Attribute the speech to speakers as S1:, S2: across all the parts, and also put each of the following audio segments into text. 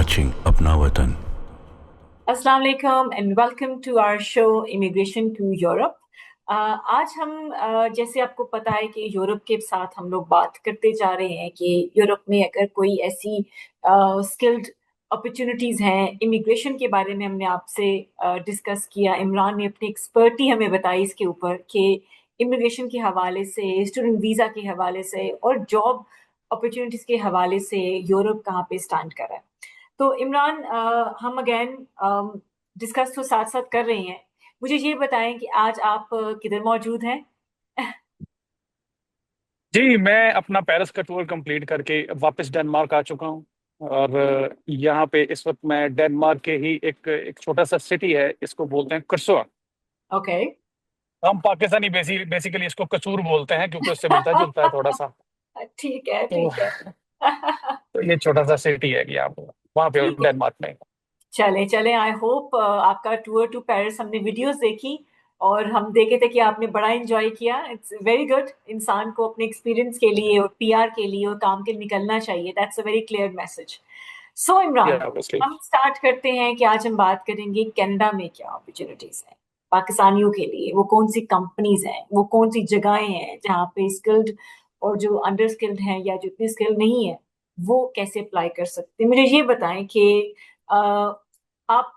S1: watching अपना वतन।
S2: अस्सलाम वालेकुम and welcome to our show immigration to Europe. आज हम जैसे आपको पता है कि यूरोप के साथ हम लोग बात करते जा रहे हैं कि यूरोप में अगर कोई ऐसी स्किल्ड अपॉर्चुनिटीज हैं इमिग्रेशन के बारे में हमने आपसे डिस्कस किया। इमरान ने अपनी एक्सपर्टी हमें बताई इसके ऊपर कि इमिग्रेशन के हवाले से, स्टूडेंट वीज़ा के हवाले से और जॉब अपॉर्चुनिटीज के हवाले से यूरोप कहाँ पे स्टैंड कर रहा है। तो इमरान, हम अगेन डिस्कस तो साथ साथ कर रहे हैं। मुझे ये बताएं कि आज आप किधर मौजूद हैं?
S3: जी, मैं अपना पेरिस का टूर कंप्लीट करके वापस डेनमार्क आ चुका हूँ। और यहाँ पे इस वक्त मैं डेनमार्क के ही एक एक छोटा सा सिटी है, इसको बोलते हैं कुर्सुआ।
S2: ओके।
S3: हम पाकिस्तानी बेसिकली इसको कसूर बोलते हैं क्योंकि उससे मिलता जुलता है थोड़ा सा।
S2: ठीक है,
S3: तो,
S2: ठीक है।
S3: तो ये छोटा सा सिटी है यहाँ पे, वहाँ पे
S2: ठीक है।
S3: डेनमार्क में।
S2: चले चले, आई होप आपका टूर टू पेरिस, हमने वीडियोस देखी और हम देखे थे कि आपने बड़ा एंजॉय किया। It's very good. इंसान को अपने एक्सपीरियंस के लिए और पीआर के लिए और काम के लिए निकलना चाहिए। That's a very clear message. So
S3: या
S2: इमरान,
S3: ऑब्वियसली।
S2: हम स्टार्ट करते हैं कि आज हम बात करेंगे कनाडा में क्या अपॉर्चुनिटीज हैं पाकिस्तानियों के लिए। वो कौन सी कंपनीज हैं, वो कौन सी जगहें हैं जहाँ पे स्किल्ड और जो अंडर स्किल्ड हैं या जो इतनी स्किल्ड नहीं है वो कैसे अप्लाई कर सकते हैं। मुझे ये बताएं कि आप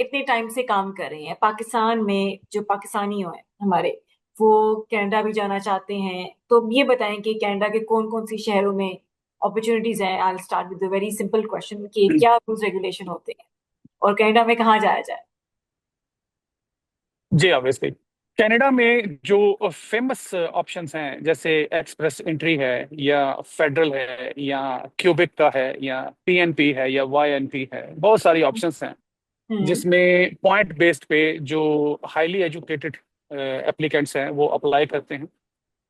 S2: इतने टाइम से काम कर रहे हैं पाकिस्तान में, जो पाकिस्तानी हैं हमारे, वो कनाडा भी जाना चाहते हैं, तो ये बताएं कि कनाडा के कौन कौन सी शहरों में अपॉर्चुनिटीज हैं। I start with a very simple question कि क्या रूल्स रेगुलेशन होते हैं और कनाडा में कहाँ जाया जाए।
S3: जी ऑब्वियसली, कनाडा में जो फेमस ऑप्शंस हैं जैसे एक्सप्रेस एंट्री है, या फेडरल है, या क्यूबिक का है, या पीएनपी है, या वाईएनपी है, बहुत सारी ऑप्शंस हैं
S2: हम्म।
S3: जिसमें पॉइंट बेस्ड पे जो हाईली एजुकेटेड एप्लीकेंट्स हैं वो अप्लाई करते हैं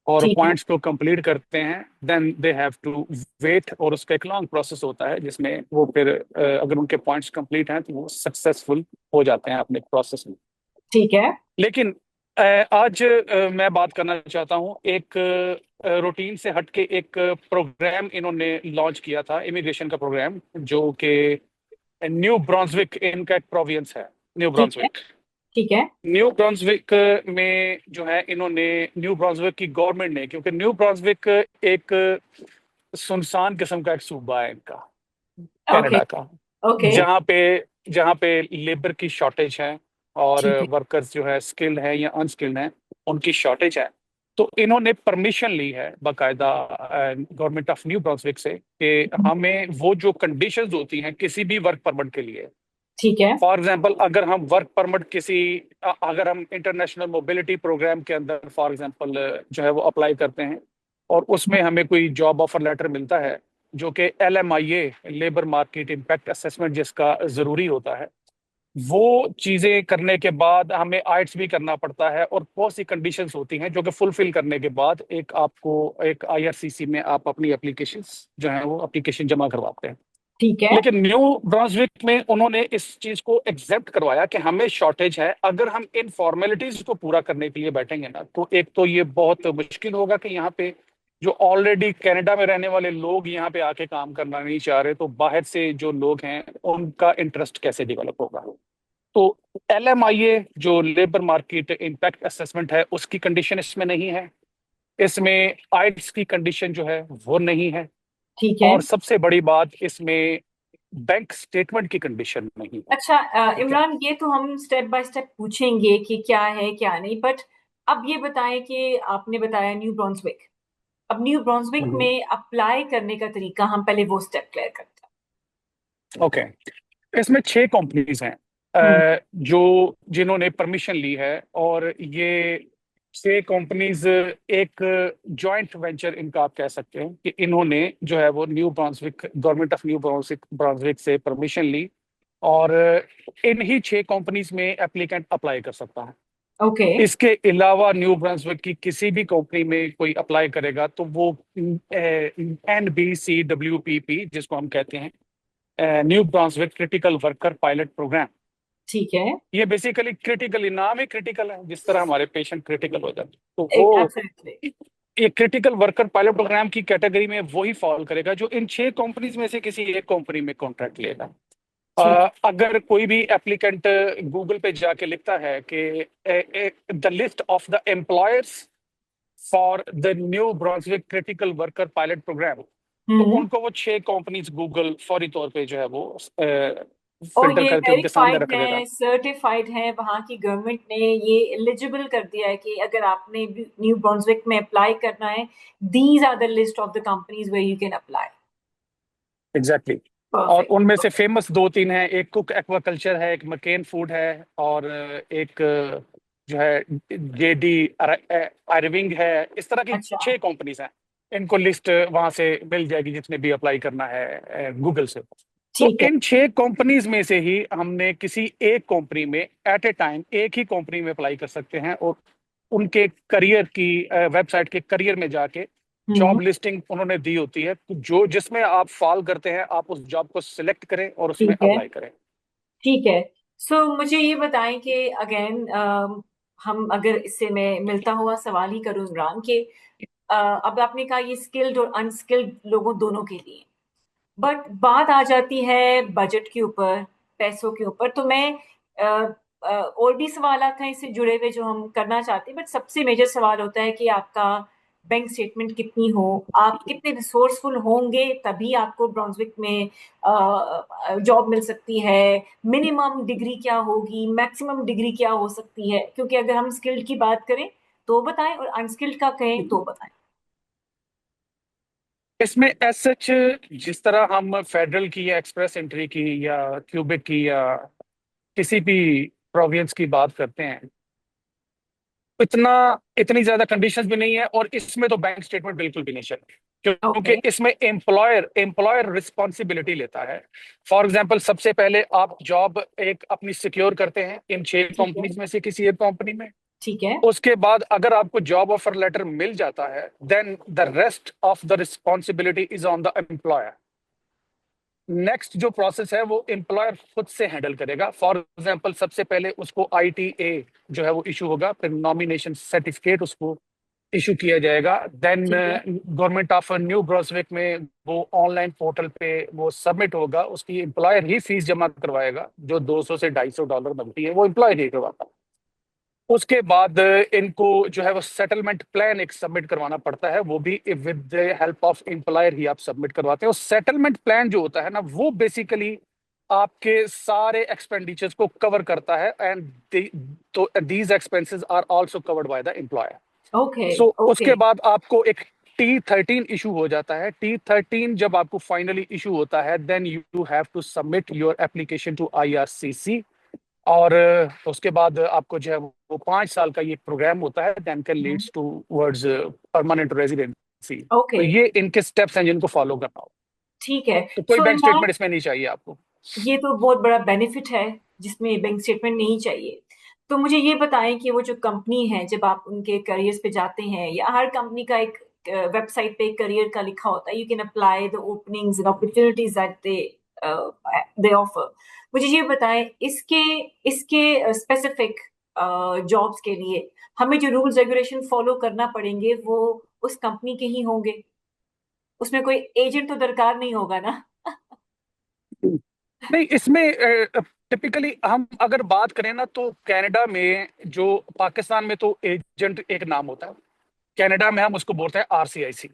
S3: और
S2: ठीक है।
S3: पॉइंट्स को कंप्लीट करते हैं। Then they have to wait, और उसका एक लॉन्ग प्रोसेस होता है जिसमें वो फिर अगर उनके पॉइंट्स कंप्लीट हैं तो वो सक्सेसफुल हो जाते हैं अपने प्रोसेस में।
S2: ठीक है।
S3: लेकिन आज मैं बात करना चाहता हूँ एक रूटीन से हटके एक प्रोग्राम इन्होंने लॉन्च किया था, इमिग्रेशन का प्रोग्राम, जो कि न्यू ब्रांसविक इनका एक प्रोविंस है, न्यू
S2: ठीक है।
S3: ब्रांसविक।
S2: ठीक है।
S3: न्यू ब्रांसविक में जो है इन्होंने, न्यू ब्रांसविक की गवर्नमेंट ने, क्योंकि न्यू ब्रांसविक एक सुनसान किस्म का एक सूबा है इनका,
S2: ओके।
S3: कनाडा का,
S2: ओके।
S3: जहाँ पे जहाँ पे लेबर की शॉर्टेज है और
S2: ठीक है।
S3: वर्कर्स जो है स्किल्ड है या अनस्किल्ड है उनकी शॉर्टेज है। तो इन्होंने परमिशन ली है बाकायदा गवर्नमेंट ऑफ न्यू ब्रांसविक से कि हमें वो जो कंडीशंस होती हैं किसी भी वर्क परमिट के लिए,
S2: ठीक है।
S3: फॉर एग्जांपल अगर हम वर्क परमिट किसी अगर हम इंटरनेशनल मोबिलिटी प्रोग्राम के अंदर फॉर एग्जांपल जो है वो अप्लाई करते हैं और उसमें हमें कोई जॉब ऑफर लेटर मिलता है जो कि LMIA, labour market impact assessment, जिसका जरूरी होता है, वो चीजें करने के बाद हमें आइट्स भी करना पड़ता है और बहुत सी कंडीशंस होती हैं जो कि फुलफिल करने के बाद एक आपको एक IRCC में आप अपनी एप्लीकेशन जो है वो एप्लीकेशन जमा करवाते हैं।
S2: ठीक है।
S3: लेकिन न्यू ब्रांसविक में उन्होंने इस चीज को एक्सेप्ट करवाया कि हमें शॉर्टेज है, अगर हम इन फॉर्मेलिटीज को पूरा करने के लिए बैठेंगे ना तो एक तो ये बहुत मुश्किल होगा कि यहाँ पे जो ऑलरेडी कनाडा में रहने वाले लोग यहाँ पे आके काम करना नहीं चाह रहे, तो बाहर से जो लोग हैं उनका इंटरेस्ट कैसे डेवलप होगा। तो LMIA जो लेबर मार्केट इम्पैक्ट असेसमेंट है उसकी कंडीशन इसमें नहीं है, इसमें आइट्स की कंडीशन जो है वो नहीं है,
S2: ठीक है।
S3: और सबसे बड़ी बात इसमें बैंक स्टेटमेंट की कंडीशन नहीं है।
S2: अच्छा,
S3: ठीक है।
S2: इमरान, ये तो हम स्टेप बाय स्टेप पूछेंगे कि क्या है क्या नहीं, बट अब ये बताएं कि आपने बताया न्यू ब्रांसविक। अब न्यू ब्रांसविक
S3: हम्म।
S2: में अप्लाई करने का तरीका, हम पहले वो स्टेप क्लियर करते
S3: ओके, इसमें 6 कंपनीज हैं
S2: हैं।
S3: जो जिन्होंने परमिशन ली है, और ये 6 कंपनीज एक जॉइंट वेंचर इनका आप कह सकते हैं कि इन्होंने जो है वो new Brunswick, government of new Brunswick Brunswick से परमिशन ली, और इन्हीं 6 कंपनीज में एप्लीकेंट अप्लाई कर सकता है।
S2: ओके।
S3: इसके अलावा न्यू ब्रांसविक की किसी भी कंपनी में कोई अप्लाई करेगा तो वो NBCWPP, जिसको हम कहते हैं New Brunswick critical worker pilot programme,
S2: ठीक है।
S3: ये बेसिकली क्रिटिकल, नाम ही क्रिटिकल है, जिस तरह हमारे पेशेंट क्रिटिकल हो जाते हैं, तो वो
S2: एब्सोल्युटली।
S3: ये क्रिटिकल वर्कर पायलट प्रोग्राम की कैटेगरी में वही फॉल करेगा जो इन 6 कंपनीज में से किसी एक कंपनी में कॉन्ट्रैक्ट लेगा।
S2: ठीक है।
S3: अगर कोई भी एप्लीकेंट गूगल पे जाके लिखता है कि the list of the employers for the New Brunswick critical worker pilot programme, तो
S2: हम्म।
S3: उनको वो 6 कंपनीज गूगल फौरी तौर पे जो है वो
S2: और
S3: फिल्टर
S2: ये
S3: करके उनके सामने
S2: वेरीफाइड
S3: रख देगा।
S2: है, सर्टिफाइड है, वहाँ की गवर्नमेंट ने ये एलिजिबल कर दिया है कि अगर आपने न्यू ब्रुंसविक में अप्लाई करना है, these are the list of the companies where you can apply.
S3: Exactly exactly. और
S2: परफेक्ट।
S3: उनमें से फेमस 2-3 हैं, एक कुक एक्वाकल्चर है, एक मकेन फूड है, और एक जो है जेडी आयरविंग है। इस तरह की
S2: अच्छा।
S3: 6 कंपनीज हैं। इनको लिस्ट वहां से मिल जाएगी जिसने भी अप्लाई करना है गूगल से। तो
S2: ठीक है।
S3: इन 6 कंपनीज में से ही हमने किसी एक कंपनी में एट ए टाइम एक ही कंपनी में अप्लाई कर सकते हैं, और उनके करियर की वेबसाइट के करियर में जाके
S2: हम्म।
S3: जॉब लिस्टिंग उन्होंने दी होती है, तो जो जिसमें आप फॉल करते हैं आप उस जॉब को सिलेक्ट करें और उसमें
S2: ठीक है।
S3: अप्लाई करें।
S2: ठीक है। सो मुझे ये बताएं कि अगेन हम अगर इससे मैं मिलता हुआ सवाल ही करूं इमरान के, अब आपने कहा ये स्किल्ड और अनस्किल्ड लोगों दोनों के लिए, बट बात आ जाती है बजट के ऊपर, पैसों के ऊपर। तो मैं और भी सवाल हैं इससे जुड़े हुए जो हम करना चाहते हैं, बट सबसे मेजर सवाल होता है कि आपका बैंक स्टेटमेंट कितनी हो, आप कितने रिसोर्सफुल होंगे, तभी आपको ब्रॉन्जविक में जॉब मिल सकती है। मिनिमम डिग्री क्या होगी, मैक्सिमम डिग्री क्या हो सकती है, क्योंकि अगर हम स्किल्ड की बात करें तो बताएं और अनस्किल्ड का कहें तो बताएं।
S3: इसमें एज सच जिस तरह हम फेडरल की या एक्सप्रेस एंट्री की या क्यूबिक की या किसी भी प्रोविंस की बात करते हैं, इतना इतनी ज्यादा कंडीशंस भी नहीं है, और इसमें तो बैंक स्टेटमेंट बिल्कुल भी नहीं चाहिए, क्योंकि
S2: ओके।
S3: इसमें एम्प्लॉयर एम्प्लॉयर रिस्पॉन्सिबिलिटी लेता है। फॉर एग्जांपल, सबसे पहले आप जॉब एक अपनी सिक्योर करते हैं इन 6
S2: ठीक है।
S3: कंपनीज में से किसी एक कंपनी में।
S2: ठीक है।
S3: उसके बाद अगर आपको जॉब ऑफर लेटर मिल जाता है, then the rest of the responsibility is on the employer. Next जो प्रोसेस है वो एम्प्लॉयर खुद से हैंडल करेगा। फॉर एग्जांपल, सबसे पहले उसको आईटीए जो है वो इशू होगा, फिर नॉमिनेशन सर्टिफिकेट उसको इशू किया जाएगा। देन
S2: ठीक है।
S3: गवर्नमेंट ऑफ न्यू ब्रुंसविक में वो ऑनलाइन पोर्टल पे वो सबमिट होगा। उसकी एम्प्लॉयर ही फीस जमा करवाएगा, जो 200 से $250 बनती है वो एम्प्लॉयर ही करवाता है। उसके बाद इनको जो है वो सेटलमेंट प्लान एक सबमिट करवाना पड़ता है, वो भी with the help of employer ही आप सबमिट करवाते हैं। और सेटलमेंट प्लान जो होता है ना, वो बेसिकली आपके सारे एक्सपेंडिचर्स को कवर करता है, एंड तो these expenses are also covered by the employer.
S2: Okay.
S3: So
S2: okay.
S3: उसके बाद आपको एक T13 इशू हो जाता है। T13 जब आपको फाइनली इशू होता है, then you have to submit your application to IRCC। और उसके बाद आपको जो है वो 5 साल का ये प्रोग्राम होता है, then can leads to words permanent residency.
S2: Okay.
S3: तो ये इनके स्टेप्स हैं जिनको फॉलो करना हो।
S2: ठीक है।
S3: तो कोई
S2: सो
S3: बैंक
S2: इमरान,
S3: स्टेटमेंट इसमें नहीं चाहिए आपको।
S2: ये तो बहुत बड़ा बेनिफिट है जिसमें बैंक स्टेटमेंट नहीं चाहिए। तो मुझे ये बताएं कि वो जो कंपनी है, जब आप उनके करियर्स पे जाते हैं, या हर कंपनी का एक वेबसाइट पे करियर का लिखा होता है, you can apply the openings and opportunities that they offer. मुझे ये बताएं, इसके इसके स्पेसिफिक जॉब्स के लिए हमें जो रूल्स रेगुलेशन फॉलो करना पड़ेंगे वो उस कंपनी के ही होंगे, उसमें कोई एजेंट तो दरकार नहीं होगा ना?
S3: नहीं, इसमें टिपिकली हम अगर बात करें ना, तो कनाडा में जो, पाकिस्तान में तो एजेंट एक नाम होता है, कनाडा में हम उसको बोलते हैं RCIC।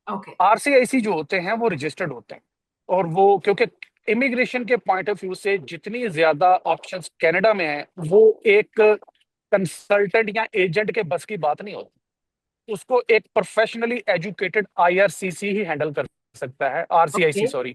S2: ओके।
S3: RCIC जो होते हैं वो रजिस्टर्ड होते हैं, और वो क्योंकि इमिग्रेशन के पॉइंट ऑफ व्यू से जितनी ज्यादा ऑप्शंस कनाडा में है, वो एक कंसल्टेंट या एजेंट के बस की बात नहीं होती। उसको एक प्रोफेशनली एजुकेटेड IRCC ही हैंडल कर सकता है,
S2: ओके।
S3: RCIC सॉरी,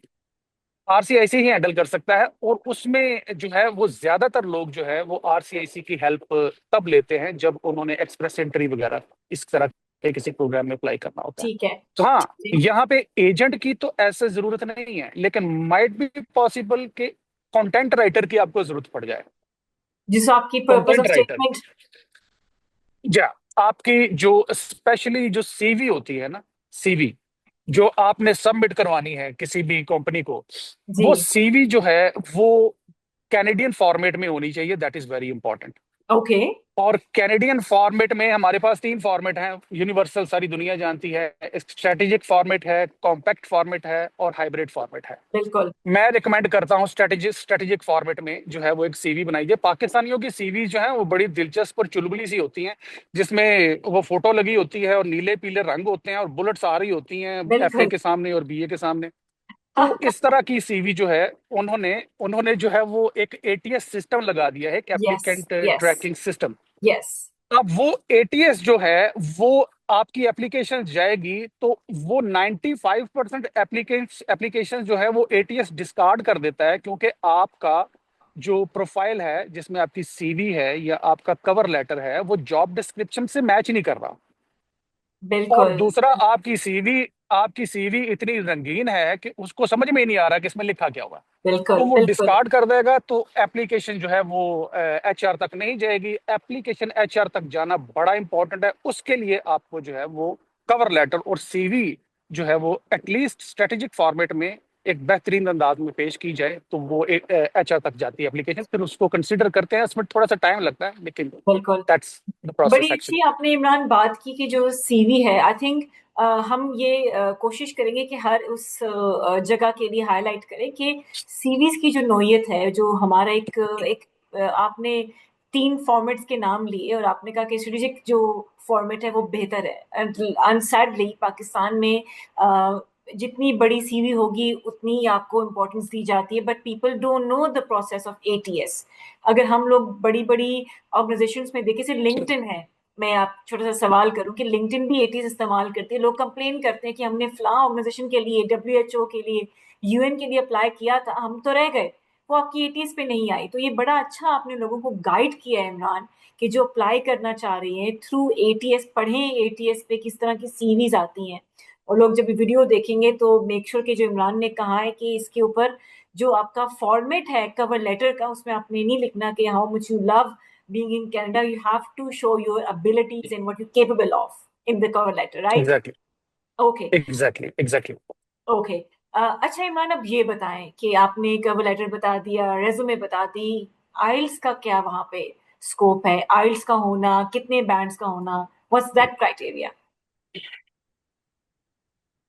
S3: RCIC ही हैंडल कर सकता है। और उसमें जो है वो ज्यादातर लोग जो है वो RCIC की हेल्प तब लेते हैं जब उन्होंने एक्सप्रेस एंट्री वगैरह इस तरह के किसी प्रोग्राम में अप्लाई करना होता है।
S2: ठीक है।
S3: तो हाँ,
S2: ठीक है।
S3: यहाँ पे एजेंट की तो ऐसे जरूरत नहीं है, लेकिन माइट बी पॉसिबल कि कंटेंट राइटर की आपको जरूरत पड़ जाए।
S2: जिस आपकी purpose of
S3: content writer,
S2: statement.
S3: या आपकी जो स्पेशली जो सीवी होती है ना, सीवी जो आपने सबमिट करवानी है किसी भी कंपनी को,
S2: जी।
S3: वो सीवी जो है वो कैनेडियन फॉर्मेट में होनी चाहिए। That is very important.
S2: Okay.
S3: और कैनेडियन फॉर्मेट में हमारे पास तीन फॉर्मेट हैं, यूनिवर्सल, सारी दुनिया जानती है। स्ट्रेटेजिक फॉर्मेट है, कॉम्पैक्ट फॉर्मेट है, और हाइब्रिड फॉर्मेट है।
S2: बिल्कुल।
S3: मैं रिकमेंड करता हूँ स्ट्रेटेजिक फॉर्मेट में जो है वो एक सीवी बनाइए। पाकिस्तानियों की सीवी जो है वो बड़ी दिलचस्प और चुलबुली सी होती हैं, जिसमें वो फोटो लगी होती है और नीले पीले रंग होते हैं और बुलेट्स आ रही होती हैं एफए
S2: बिल्कुल।
S3: के सामने और बीए के सामने। तो इस तरह की सीवी जो है, उन्होंने उन्होंने जो है वो एक एटीएस सिस्टम लगा दिया है, एक
S2: yes.
S3: Applicant
S2: yes.
S3: Tracking system.
S2: Yes.
S3: अब वो एटीएस जो है वो आपकी एप्लीकेशन जाएगी तो वो 95% एप्लीकेशन जो है वो एटीएस डिस्कार्ड कर देता है, क्योंकि आपका जो प्रोफाइल है जिसमें आपकी सीवी है या आपका कवर लेटर है वो जॉब डिस्क्रिप्शन से मैच नहीं कर रहा। और
S2: बिल्कुल।
S3: दूसरा, आपकी सीवी इतनी रंगीन है कि उसको समझ में ही नहीं आ रहा कि इसमें लिखा क्या हुआ। तो
S2: बिल्कुल।
S3: वो
S2: बिल्कुल।
S3: डिस्कार्ड कर देगा, तो एप्लीकेशन जो है वो एचआर तक नहीं जाएगी। एप्लीकेशन एचआर तक जाना बड़ा इंपॉर्टेंट है, उसके लिए आपको जो है वो कवर लेटर और सीवी जो है वो एटलीस्ट स्ट्रेटेजिक फॉर्मेट में एक बेहतरीन अंदाज में पेश की जाए, तो वो एचआर तक जाती है एप्लीकेशन, फिर उसको कंसिडर करते हैं। उसमें थोड़ा सा टाइम लगता है, लेकिन
S2: बिल्कुल।
S3: दैट्स द
S2: बड़ी
S3: प्रोसेस
S2: अच्छी
S3: एक्चुअली।
S2: आपने इमरान बात की कि जो सीवी है, आई थिंक हम ये कोशिश करेंगे कि हर उस जगह के लिए हाईलाइट करें कि सीवीज की जो नोयत है, जो हमारा एक आपने तीन फॉर्मेट्स के नाम लिए और आपने कहा कि स्ट्रेटेजिक जो फॉर्मेट है वो बेहतर है। अनसैडली पाकिस्तान में जितनी बड़ी सीवी होगी उतनी ही आपको इम्पोर्टेंस दी जाती है, but people don't know the process of ATS. अगर हम लोग बड़ी बड़ी ऑर्गेनाइजेशंस में देखें, सिर्फ लिंक्डइन है, मैं आप छोटा सा सवाल करूं कि लिंक्डइन भी एटीज इस्तेमाल करती है। लोग कंप्लेन करते हैं कि हमने फलां ऑर्गेनाइजेशन के लिए, डब्ल्यूएचओ के लिए, यूएन के लिए अप्लाई किया था, हम तो रह गए, वो आपकी एटीज पे नहीं आई। तो ये बड़ा अच्छा आपने लोगों को गाइड किया है इमरान, कि जो अप्लाई करना चाह रही हैं थ्रू एटीएस पढ़ें, एटीएस पे किस तरह की सीवीज आती हैं। और लोग जब वीडियो देखेंगे तो मेक श्योर कि जो इमरान ने कहा है कि इसके ऊपर जो आपका फॉर्मेट है कवर लेटर का, उसमें आपने नहीं लिखना कि how much you love being in Canada, you have to show your abilities and what you're capable of in the cover letter, right?
S3: Exactly,
S2: Okay.
S3: Exactly, exactly.
S2: Okay. अच्छा इमरान, अब ये बताएं कि आपने कवर लेटर बता दिया, रेज्यूमे बता दी, आइल्स का क्या वहां पे स्कोप है? आइल्स का होना, कितने बैंड्स का होना, व्हाट्स दैट क्राइटेरिया?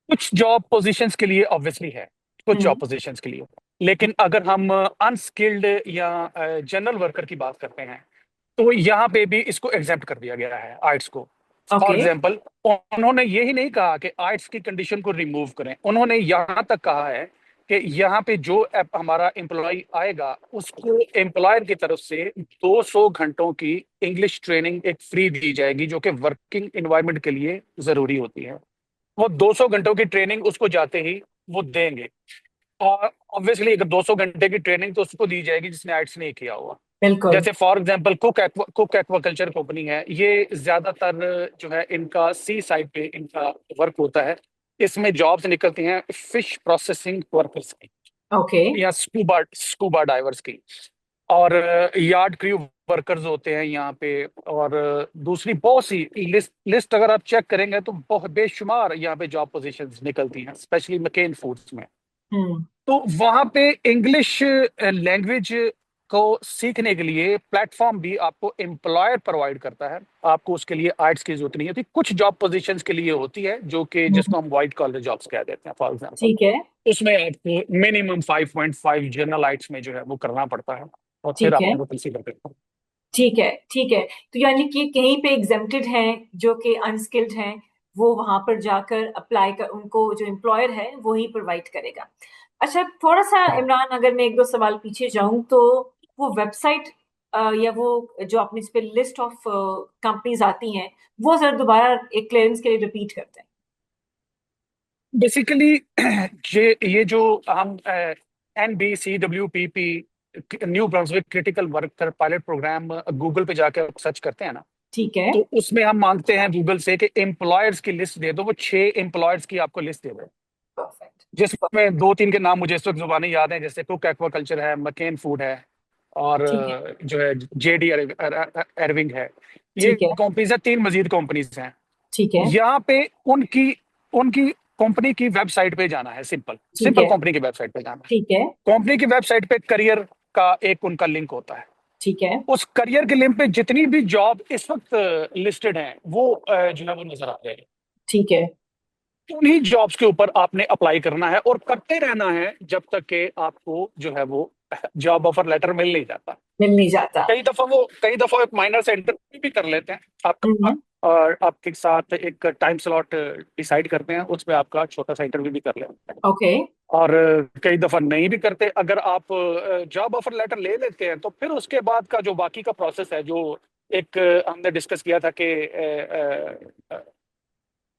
S3: कुछ जॉब पोजीशंस के लिए ऑब्वियसली है, कुछ जॉब
S2: हम्म।
S3: पोजीशंस के लिए। लेकिन अगर हम अनस्किल्ड या जनरल वर्कर की बात करते हैं, तो यहाँ पे भी इसको एग्जेम्प्ट कर दिया गया है आर्ट्स को। For
S2: okay.
S3: एग्जाम्पल, उन्होंने यही नहीं कहा कि आर्ट्स की कंडीशन को रिमूव करें, उन्होंने यहाँ तक कहा है कि यहाँ पे जो हमारा एम्प्लॉय आएगा उसको एम्प्लॉयर की तरफ से 200 घंटों की इंग्लिश ट्रेनिंग एक फ्री दी जाएगी, जो कि वर्किंग इन्वायरमेंट के लिए जरूरी होती है। वो 200 घंटों की ट्रेनिंग उसको जाते ही वो देंगे। और ऑब्वियसली अगर 200 घंटे की ट्रेनिंग तो उसको दी जाएगी जिसने आर्ट्स नहीं किया हुआ।
S2: बिल्कुल।
S3: जैसे for example cook aquaculture company है, ये ज्यादातर जो है इनका सी साइड पे इनका वर्क होता है। इसमें जॉब्स निकलती हैं फिश प्रोसेसिंग वर्कर्स की
S2: ओके।
S3: या स्कूबा स्कूबा डाइवर्स की, और यार्ड क्रू वर्कर्स होते हैं यहाँ पे। और दूसरी बहुत सी लिस्ट अगर आप चेक करेंगे तो बहुत बेशुमार यहाँ पे जॉब पोजीशंस निकलती हैं, स्पेशली मैकेन फूड्स में।
S2: हम्म।
S3: तो वहां पे इंग्लिश लैंग्वेज को सीखने के लिए प्लेटफॉर्म भी आपको एम्प्लॉयर प्रोवाइड करता है। आपको उसके लिए आर्ट्स की जरूरत नहीं होती। कुछ जॉब पोजीशंस के लिए होती है, जो कि
S2: हम्म।
S3: जिसको हम व्हाइट कॉलर जॉब्स कह देते हैं फॉर एग्जांपल।
S2: ठीक है।
S3: उसमें आपको मिनिमम 5.5 जनरल आइट्स में जो है वो करना पड़ता है, और फिर
S2: ठीक
S3: आप
S2: है।
S3: उनको कंसीडर करते हैं।
S2: ठीक है। ठीक है। तो यानी कि कहीं पे एग्जेम्प्टेड हैं जो कि अनस्किल्ड हैं, वो वहां पर जाकर अप्लाई कर, उनको जो एम्प्लॉयर है वही प्रोवाइड करेगा। अच्छा, थोड़ा सा
S3: हाँ,
S2: इमरान अगर मैं एक दो सवाल पीछे जाऊं तो वो वेबसाइट या वो जो आपने इस पे लिस्ट ऑफ कंपनीज आती हैं, वो जरा दोबारा एक क्लियरेंस के लिए रिपीट करते हैं।
S3: बेसिकली ये जो हम NBCWPP New Brunswick critical worker pilot program Google पे जाकर सर्च करते हैं ना,
S2: ठीक है।
S3: तो उसमें हम मांगते हैं गूगल से कि एम्प्लॉयर्स की लिस्ट दे दो। वो 6 एम्प्लॉयर्स की आपको लिस्ट दे दो,
S2: परफेक्ट।
S3: जिसमें दो तीन के नाम मुझे इस वक्त जुबानी याद है, जैसे कुक एक्वाकल्चर है, मकेन फूड है, और
S2: ठीक है।
S3: जो है JD एरविंग है। ये
S2: ठीक है।
S3: कंपनीज है, तीन मजीद कंपनीज हैं।
S2: ठीक है।
S3: यहाँ पे उनकी उनकी कंपनी की वेबसाइट पे जाना है। सिंपल
S2: ठीक
S3: सिंपल
S2: है।
S3: कंपनी की वेबसाइट पे जाना है।
S2: ठीक है।
S3: कंपनी की वेबसाइट पे करियर का एक उनका लिंक होता है।
S2: ठीक है।
S3: उस करियर के लिंक पे जितनी भी जॉब इस वक्त लिस्टेड हैं वो जो है वो नजर आ जाएगी।
S2: ठीक है।
S3: उन्हीं जॉब्स के ऊपर आपने अप्लाई करना है और करते रहना है जब तक कि आपको जो है वो जॉब ऑफर लेटर मिल नहीं जाता।
S2: मिल नहीं जाता।
S3: कई दफा एक माइनर से इंटरव्यू भी कर लेते हैं आपका,
S2: हम्म।
S3: और आपके साथ एक टाइम स्लॉट डिसाइड करते हैं, उसमें आपका छोटा सा इंटरव्यू भी कर लेते हैं।
S2: ओके।
S3: और कई दफा नहीं भी करते। अगर आप जॉब ऑफर लेटर ले लेते हैं तो फिर उसके बाद का जो बाकी का प्रोसेस है, जो एक हमने डिस्कस किया था कि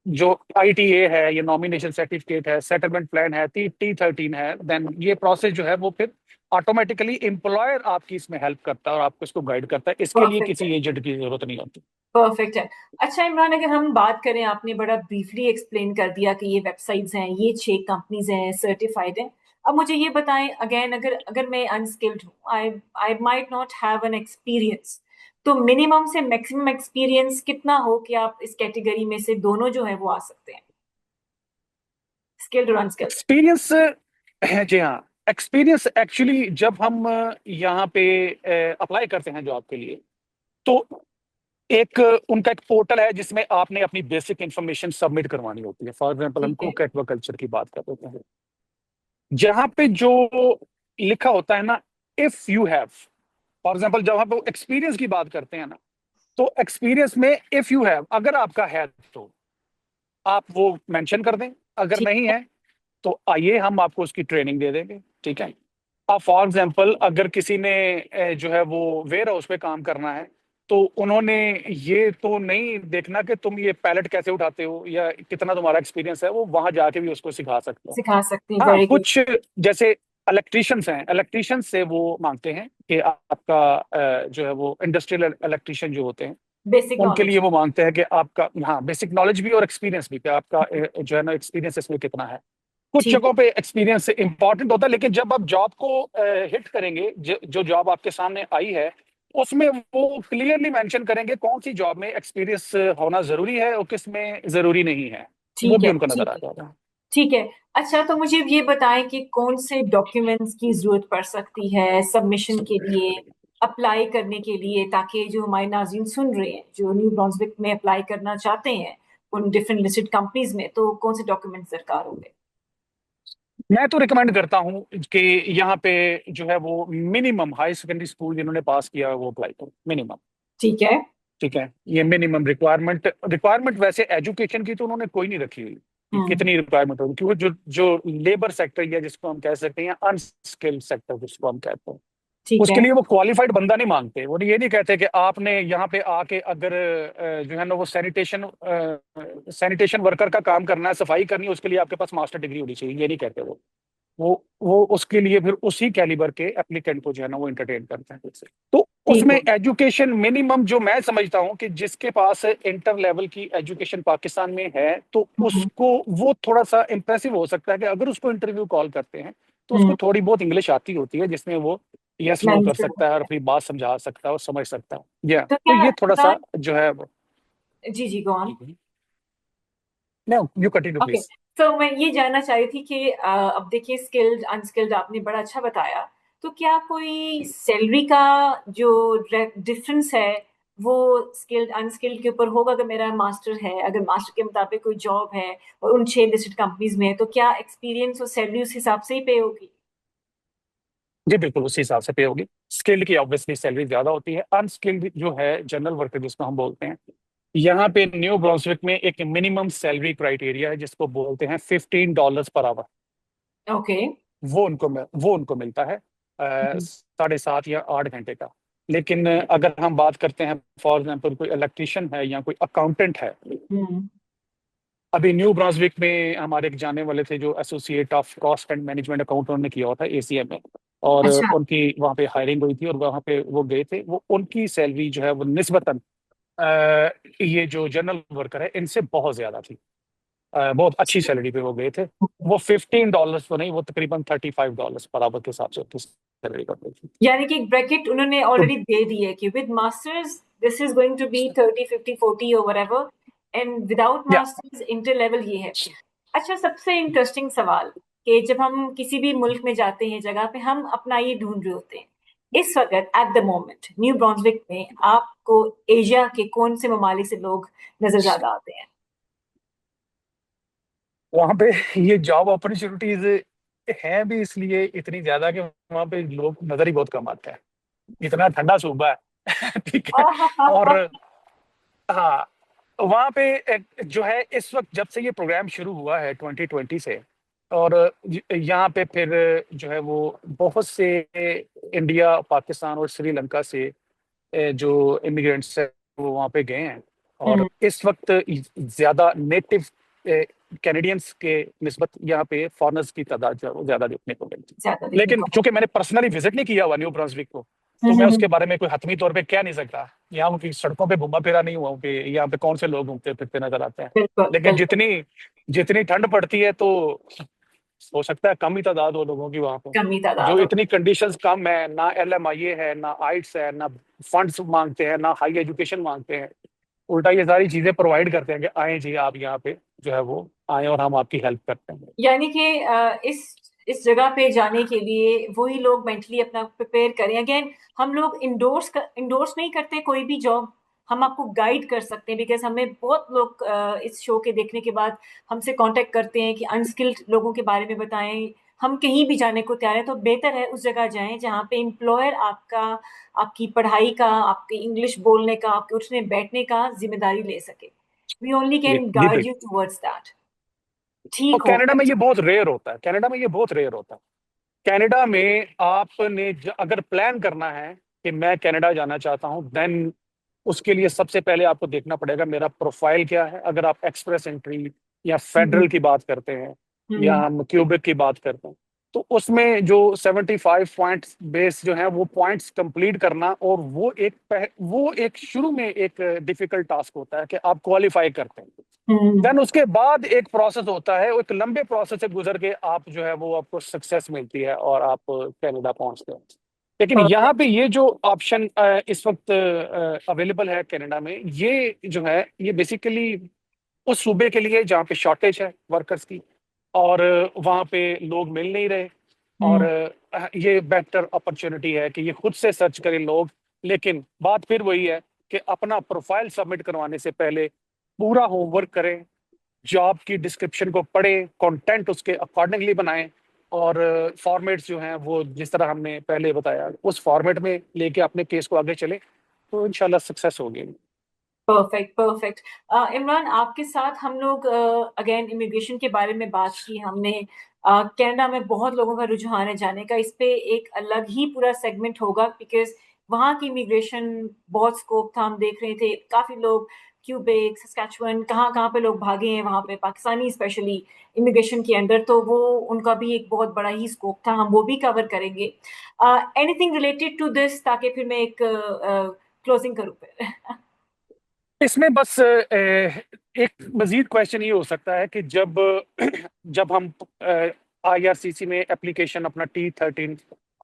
S3: जो ITA है, ये नॉमिनेशन सर्टिफिकेट है, सेटलमेंट प्लान है, T13 है, देन ये प्रोसेस जो है वो फिर ऑटोमेटिकली एम्प्लॉयर आपकी इसमें हेल्प करता है और आपको इसको गाइड करता है। इसके लिए
S2: परफेक्ट है।
S3: किसी एजेंट की जरूरत नहीं होती।
S2: परफेक्ट है। अच्छा इमरान, अगर हम बात करें, आपने बड़ा ब्रीफली एक्सप्लेन कर दिया कि ये वेबसाइट्स हैं, ये 6 कंपनीज हैं, सर्टिफाइड हैं। अब मुझे ये बताएं अगेन, अगर अगर मैं अनस्किल्ड हूँ, I I might not have an experience, तो मिनिमम से मैक्सिमम एक्सपीरियंस कितना हो कि आप इस कैटेगरी में से दोनों जो है वो आ सकते हैं, स्किल्ड और अनस्किल्ड?
S3: एक्सपीरियंस है जी हाँ। एक्सपीरियंस एक्चुअली जब हम यहाँ पे अप्लाई करते हैं जॉब के लिए, तो एक उनका एक पोर्टल है जिसमें आपने अपनी बेसिक इंफॉर्मेशन सबमिट करवानी होती है। फॉर एग्जांपल हम
S2: ठीक है।
S3: कुक एक्वाकल्चर की बात कर लेते हैं, जहां पे जो लिखा होता है ना, if you have, for example जब हम एक्सपीरियंस की बात करते हैं ना, तो एक्सपीरियंस में इफ यू हैव, अगर आपका है तो आप वो मेंशन कर दें। अगर
S2: ठीक
S3: नहीं
S2: है।
S3: है तो आइए हम आपको उसकी ट्रेनिंग दे देंगे। ठीक है। अब फॉर एग्जांपल अगर किसी ने जो है वो वेयर हाउस पे काम करना है, तो उन्होंने ये तो नहीं देखना कि तुम ये पैलेट कैसे उठाते हो या कितना तुम्हारा एक्सपीरियंस है, वो वहां जाके भी उसको सिखा सकते हैं।
S2: सिखा सकते हैं,
S3: हाँ,
S2: वेरी गुड।
S3: कुछ जैसे इलेक्ट्रिशियंस हैं, इलेक्ट्रिशियंस से वो मांगते हैं कि आपका जो है वो इंडस्ट्रियल इलेक्ट्रिशियन जो होते हैं,
S2: बेसिक
S3: उनके लिए
S2: नॉलेज।
S3: वो मांगते हैं कि आपका, हाँ, बेसिक नॉलेज भी और एक्सपीरियंस भी, कि आपका जो है ना एक्सपीरियंस इसमें कितना है। कुछ
S2: ठीक है।
S3: जगहों पे एक्सपीरियंस इंपॉर्टेंट होता है, लेकिन जब आप जॉब को हिट करेंगे, जो जॉब आपके सामने आई है, उसमें वो क्लियरली मेंशन करेंगे कौन सी जॉब में एक्सपीरियंस होना जरूरी है और किस में जरूरी नहीं है। वो
S2: ठीक
S3: भी
S2: है।
S3: उनको नजर
S2: ठीक
S3: आ
S2: है।
S3: जाएगा।
S2: ठीक है। अच्छा तो मुझे ये बताएं कि कौन से डॉक्यूमेंट्स की जरूरत पड़ सकती है सबमिशन के लिए, अप्लाई करने के लिए, ताकि जो हमारे नाज़रीन सुन रहे हैं जो न्यू ब्रांसविक में अप्लाई करना चाहते हैं उन डिफरेंट लिस्टेड कंपनीज में, तो कौन से डॉक्यूमेंट्स दरकार होंगे?
S3: मैं तो रिकमेंड करता हूँ कि यहाँ पे जो है वो मिनिमम हाई सेकेंडरी स्कूल जिन्होंने पास किया है वो अप्लाई करो, मिनिमम।
S2: ठीक है।
S3: ठीक है, ये मिनिमम रिक्वायरमेंट वैसे एजुकेशन की तो उन्होंने कोई नहीं रखी हुई कि
S2: हम्म।
S3: कितनी रिक्वायरमेंट होगी, क्योंकि जो जो लेबर सेक्टर या जिसको हम कह सकते हैं अनस्किल्ड सेक्टर जिसको हम कहते हैं,
S2: ठीक
S3: उसके
S2: है।
S3: लिए वो क्वालिफाइड बंदा नहीं मांगते। वो ये नहीं कहते कि आपने यहाँ पे आके अगर जो है ना वो सैनिटेशन वर्कर का काम करना है, सफाई करनी है, उसके लिए आपके पास मास्टर डिग्री होनी चाहिए, ये नहीं कहते वो उसके लिए फिर उसी कैलिबर के एप्लीकेंट को जो है ना वो एंटरटेन करते हैं फिर से। तो
S2: ठीक
S3: उसमें
S2: है।
S3: एजुकेशन मिनिमम जो मैं समझता हूँ कि जिसके पास इंटर लेवल की एजुकेशन पाकिस्तान में है, तो
S2: हम्म।
S3: उसको वो थोड़ा सा इंप्रेसिव हो सकता है कि अगर उसको इंटरव्यू कॉल करते हैं तो उसको
S2: हम्म।
S3: थोड़ी बहुत इंग्लिश आती होती है, जिसमें वो यस नो
S2: मैनेज
S3: कर
S2: कर
S3: सकता है और
S2: सकते हैं।
S3: अपनी बात समझा सकता है और समझ सकता है। या
S2: तो
S3: तो
S2: क्या
S3: ये थोड़ा
S2: इमरान?
S3: सा जो है
S2: जी जी, go on.
S3: No, you continue
S2: okay.
S3: Please.
S2: तो मैं ये जानना चाह रही थी कि अब देखिए, स्किल्ड अनस्किल्ड आपने बड़ा अच्छा बताया, तो क्या कोई सैलरी का जो डिफरेंस है वो स्किल्ड अनस्किल्ड के ऊपर होगा? अगर मेरा मास्टर है, अगर मास्टर के मुताबिक कोई जॉब है और उन 6 लिस्टेड कंपनीज में है, तो क्या एक्सपीरियंस और सैलरी उस हिसाब से ही पे होगी?
S3: जी बिल्कुल उसी हिसाब से पे होगी। स्किल्ड की ऑब्वियसली सैलरी ज्यादा होती है। अनस्किल्ड जो है जनरल वर्कर जिसको हम बोलते हैं, यहाँ पे न्यू ब्रांसविक में एक मिनिमम सैलरी क्राइटेरिया है जिसको बोलते हैं $15 पर आवर।
S2: ओके।
S3: वो उनको मिलता है 7.5 या 8 घंटे का। लेकिन अगर हम बात करते हैं, फॉर एग्जाम्पल कोई इलेक्ट्रिशियन है या कोई अकाउंटेंट है,
S2: हम्म।
S3: अभी न्यू ब्रांसविक में हमारे एक जाने वाले थे जो associate of cost and management account उन्होंने किया हुआ था ACM में, और
S2: अच्छा।
S3: उनकी वहाँ पे हायरिंग हुई थी और वहाँ पे वो गए थे। वो उनकी सैलरी जो है वो निस्बतन अ, ये जो जनरल वर्कर है इनसे बहुत ज्यादा थी। बहुत अच्छी सैलरी पे वो गए थे। वो $15 तो नहीं, वो तकरीबन $35 पर आवर के हिसाब से उनकी सैलरी करते थे।
S2: यानी कि एक ब्रैकेट उन्होंने
S3: तो
S2: ऑलरेडी दे दी है कि with masters this is going to be 30, 50, 40 और व्हाटएवर, एंड विदाउट
S3: या
S2: मास्टर्स इंटर लेवल ये है। अच्छा, सबसे इंटरेस्टिंग सवाल कि जब हम किसी भी मुल्क में जाते हैं, जगह पे हम अपना ये ढूंढ रहे होते हैं इस वक्त at the moment new Brunswick में आपको एशिया के कौन से ममालिक से लोग नजर ज्यादा आते हैं?
S3: वहां पे ये जॉब अपॉर्चुनिटीज हैं भी इसलिए इतनी ज्यादा कि वहां पे लोग नजर ही बहुत कम आते हैं, इतना ठंडा सूबा है। ठीक है। और हाँ, वहां पे जो है इस वक्त जब से ये प्रोग्राम शुरू हुआ है 2020 से, और यहाँ पे फिर जो है वो बहुत से इंडिया, पाकिस्तान और श्रीलंका से जो इमिग्रेंट्स है वो वहाँ पे गए हैं। और
S2: हम्म,
S3: इस वक्त ज्यादा नेटिव कैनेडियंस के निस्बत यहाँ पे फॉरेनर्स की तादाद जो है वो ज्यादा देखने को मिलती
S2: ज्यादा
S3: है।
S2: देखने
S3: लेकिन
S2: को
S3: चूंकि मैंने पर्सनली विजिट नहीं किया हुआ न्यू ब्रांसविक को, तो मैं
S2: मिलता।
S3: उसके बारे में कोई हतमी तौर पे कह नहीं सकता। यहाँ की सड़कों पे घुमा फिरा नहीं हुआ हूँ कि यहाँ पे कौन से लोग घूमते फिरते नजर आते हैं।
S2: बिल्कुल
S3: लेकिन
S2: बिल्कुल।
S3: जितनी जितनी ठंड पड़ती है तो हो सकता है कम ही तादाद हो लोगों की वहां पे।
S2: कम ही तादाद
S3: जो
S2: हो।
S3: इतनी कंडीशंस कम है, ना LMIA है, ना आइट्स है, ना फंड्स मांगते हैं, ना हाई एजुकेशन मांगते हैं, उल्टा ये सारी चीजें प्रोवाइड करते हैं कि आए जी आप यहाँ पे जो है वो आए और हम आपकी हेल्प करते हैं।
S2: यानी कि इस जगह पे जाने के लिए वही लोग मेंटली अपना प्रिपेयर करें। अगेन, हम लोग इंडोर्स नहीं करते कोई भी जॉब। हम आपको गाइड कर सकते हैं, बिकॉज हमें बहुत लोग इस शो के देखने के बाद हमसे कांटेक्ट करते हैं कि अनस्किल्ड लोगों के बारे में बताएं। हम कहीं भी जाने को तैयार हैं, तो बेहतर है उस जगह जाएं जहाँ पे एम्प्लॉयर आपका, आपकी पढ़ाई का, आपके इंग्लिश बोलने का, आपके उठने बैठने का जिम्मेदारी ले सके। वी ओनली कैन
S3: ये
S2: गाइड
S3: ठीक।
S2: You towards that.
S3: और
S2: ठीक हो।
S3: कनाडा में ये बहुत रेयर होता है, कनाडा में ये बहुत रेयर होता है। कनाडा में आपने अगर प्लान करना है कि मैं कनाडा जाना चाहता हूँ, देन उसके लिए सबसे पहले आपको देखना पड़ेगा मेरा प्रोफाइल क्या है। अगर आप एक्सप्रेस एंट्री या फेडरल
S2: हम्म
S3: की बात करते हैं, या
S2: हम्म
S3: हम क्यूबिक की बात करते हैं, तो उसमें जो 75 पॉइंट्स बेस जो है वो पॉइंट्स कंप्लीट करना, और वो एक शुरू में एक डिफिकल्ट टास्क होता है कि आप क्वालिफाई करते हैं।
S2: हम्म।
S3: देन उसके बाद एक प्रोसेस होता है, एक लंबे प्रोसेस से गुजर के आप जो है वो आपको सक्सेस मिलती है और आप कनाडा पहुंचते हैं। लेकिन यहाँ पे ये जो ऑप्शन इस वक्त अवेलेबल है कनाडा में, ये जो है ये बेसिकली उस सूबे के लिए जहाँ पे शॉर्टेज है वर्कर्स की, और वहाँ पे लोग मिल नहीं रहे। और
S2: हम्म।
S3: ये बेटर अपॉर्चुनिटी है कि ये खुद से सर्च करें लोग। लेकिन बात फिर वही है कि अपना प्रोफाइल सबमिट करवाने से पहले पूरा होमवर्क करें, जॉब की डिस्क्रिप्शन को पढ़ें, कंटेंट उसके अकॉर्डिंगली बनाएं, और फॉर्मेट्स जो हैं वो जिस तरह हमने पहले बताया उस फॉर्मेट में लेके अपने केस को आगे चले, तो इंशाल्लाह सक्सेस होगी।
S2: Perfect perfect. इमरान, आपके साथ हम लोग अगेन इमिग्रेशन के बारे में बात की हमने। कनाडा में बहुत लोगों का रुझान है जाने का। इस पे एक अलग ही पूरा सेगमेंट होगा, बिकॉज वहाँ की इमिग्रेशन बहुत स्कोप था। हम देख रहे थे काफी लोग क्यूबेक, सस्कैचुअन, कहाँ कहाँ पे लोग भागे हैं वहाँ पे, पाकिस्तानी स्पेशली इमिग्रेशन के अंदर। तो वो उनका भी एक बहुत बड़ा ही स्कोप था, हम वो भी कवर करेंगे। एनीथिंग रिलेटेड टू दिस, ताकि फिर मैं एक क्लोजिंग करूँ फिर।
S3: इसमें बस एक मजीद क्वेश्चन ये हो सकता है कि जब जब हम IRCC में एप्लीकेशन अपना T13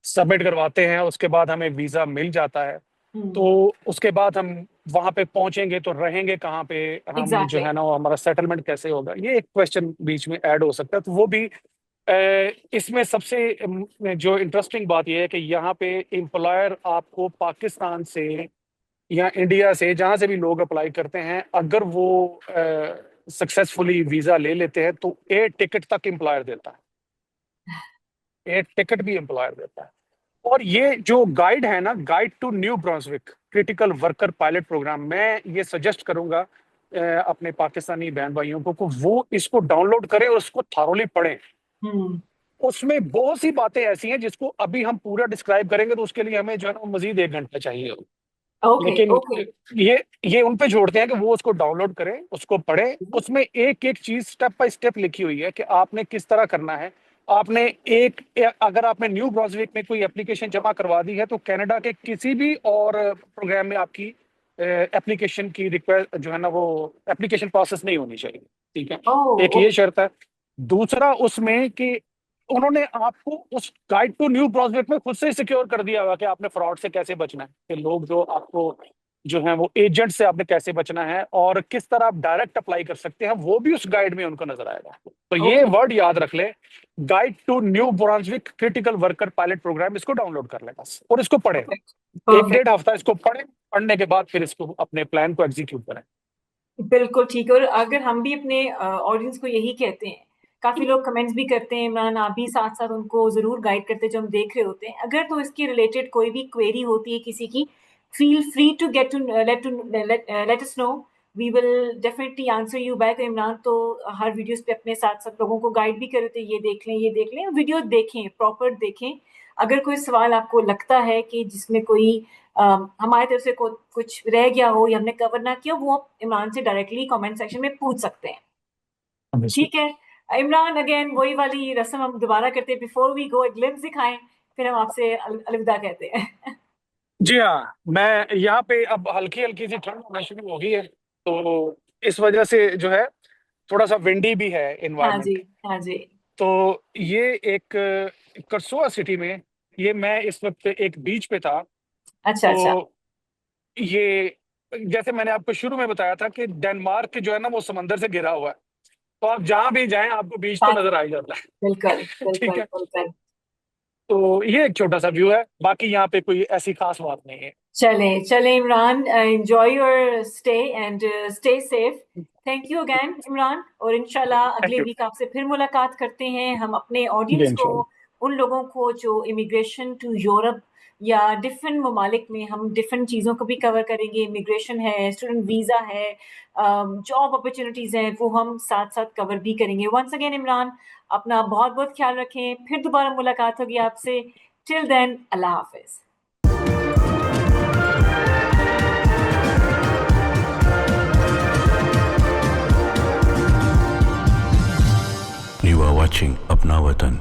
S3: सबमिट करवाते हैं, उसके बाद हमें वीजा मिल जाता है, तो
S2: हम्म।
S3: उसके बाद हम वहां पे पहुंचेंगे तो रहेंगे कहाँ पे, हम जो
S2: एग्जैक्टली।
S3: है ना वो हमारा सेटलमेंट कैसे होगा, ये एक क्वेश्चन बीच में ऐड हो सकता है। तो वो भी इसमें सबसे जो इंटरेस्टिंग बात ये है कि यहाँ पे एम्प्लॉयर आपको पाकिस्तान से या इंडिया से जहां से भी लोग अप्लाई करते हैं, अगर वो सक्सेसफुली वीजा ले लेते हैं तो एयर टिकट तक एम्प्लॉयर देता है, एयर टिकट भी एम्प्लॉयर देता है। और ये जो गाइड है ना, guide to New Brunswick critical worker pilot programme, मैं ये सजेस्ट करूंगा अपने पाकिस्तानी बहन भाइयों को वो इसको डाउनलोड करें और उसको थारोली पढ़ें।
S2: हम्म।
S3: उसमें बहुत सी बातें ऐसी हैं जिसको अभी हम पूरा डिस्क्राइब करेंगे तो उसके लिए हमें जो है ना मजीद 1 घंटा चाहिए।
S2: ओके
S3: लेकिन
S2: ओके।
S3: ये उन पे जोड़ते हैं कि वो उसको डाउनलोड करें, उसको पढ़ें। उसमें एक एक चीज स्टेप बाय स्टेप लिखी हुई है कि आपने किस तरह करना है। आपने अगर आपने न्यू ब्रांसविक में कोई एप्लीकेशन जमा करवा दी है तो कनाडा के किसी भी और प्रोग्राम में आपकी एप्लीकेशन की रिक्वेस्ट जो है ना वो एप्लीकेशन प्रोसेस नहीं होनी चाहिए। ठीक है,
S2: ओह
S3: एक ये
S2: ओके।
S3: शर्त है। दूसरा उसमें कि उन्होंने आपको उस गाइड टू न्यू प्रोजेक्ट में खुद से सिक्योर कर दिया हुआ कि आपने फ्रॉड से कैसे बचना है, कि लोग जो आपको जो है वो एजेंट से आपने कैसे बचना है और किस तरह आप डायरेक्ट अप्लाई कर सकते हैं, वो भी उस गाइड में उनको नजर आएगा। तो ये
S2: ओके।
S3: वर्ड याद रख ले, guide to New Brunswick critical worker pilot programme, इसको डाउनलोड कर ले बस और इसको पढ़े।
S2: परफेक्ट।
S3: एक
S2: परफेक्ट।
S3: डेढ़ हफ्ता इसको पढ़े, पढ़ने के बाद फिर इसको अपने प्लान को एग्जीक्यूट करें।
S2: बिल्कुल ठीक है। और अगर हम भी अपने ऑडियंस को यही कहते हैं, काफी लोग कमेंट्स भी करते हैं, इमरान आप भी साथ साथ उनको जरूर गाइड करते हैं जो हम देख रहे होते हैं, अगर तो इसके रिलेटेड कोई भी क्वेरी होती है किसी की, feel free to get to let us know. We will definitely answer you back. Imran तो हर वीडियोस पे अपने साथ साथ लोगों को गाइड भी कर रहे थे, ये देख लें ये देख लें, वीडियो देखें, प्रॉपर देखें। अगर कोई सवाल आपको लगता है कि जिसमें कोई हमारी तरफ से कुछ रह गया हो या हमने कवर ना किया हो, वो आप इमरान से डायरेक्टली कमेंट सेक्शन में पूछ सकते हैं।
S3: Understood।
S2: ठीक है। इमरान अगेन वही वाली रस्म हम दोबारा करते हैं, बिफोर वी गो एक ग्लिम्स दिखाएं, फिर हम आपसे अलविदा कहते हैं।
S3: जी हाँ, मैं यहाँ पे अब हल्की हल्की सी ठंड होना शुरू हो गई है, तो इस वजह से जो है थोड़ा सा विंडी भी है
S2: हाँ जी।
S3: इन्वायरमेंट।
S2: हाँ जी।
S3: तो ये एक करसोआ सिटी में, ये मैं इस वक्त एक बीच पे था।
S2: अच्छा अच्छा।
S3: तो ये, जैसे मैंने आपको शुरू में बताया था कि डेनमार्क जो है ना वो समंदर से घिरा हुआ है, तो आप जहां भी जाएं आपको बीच तो
S2: साथ।
S3: नजर आ ही जाता
S2: बिल्कुल
S3: है। ठीक
S2: बिल्कुल
S3: है,
S2: बिल्कुल।
S3: तो ये एक छोटा सा व्यू है, बाकी यहाँ पे कोई ऐसी खास बात नहीं है।
S2: चले चले Imran, enjoy your stay and stay safe. Thank you again Imran, और इंशाल्लाह
S3: थैंक
S2: अगले
S3: यू।
S2: वीक आपसे फिर मुलाकात करते हैं। हम अपने
S3: जी
S2: ऑडियंस को,
S3: इंशाल्लाह।
S2: उन लोगों को जो इमिग्रेशन टू यूरोप या डिफरेंट ममालिक में, हम डिफरेंट चीज़ों को भी कवर करेंगे। इमिग्रेशन है, स्टूडेंट वीज़ा है, जॉब अपॉर्चुनिटीज़ हैं, वो हम साथ साथ कवर भी करेंगे। वंस अगेन इमरान, अपना बहुत बहुत ख्याल रखें, फिर दोबारा मुलाकात होगी आपसे। टिल देन, अल्लाह हाफिज।
S1: You are watching Apna Watan.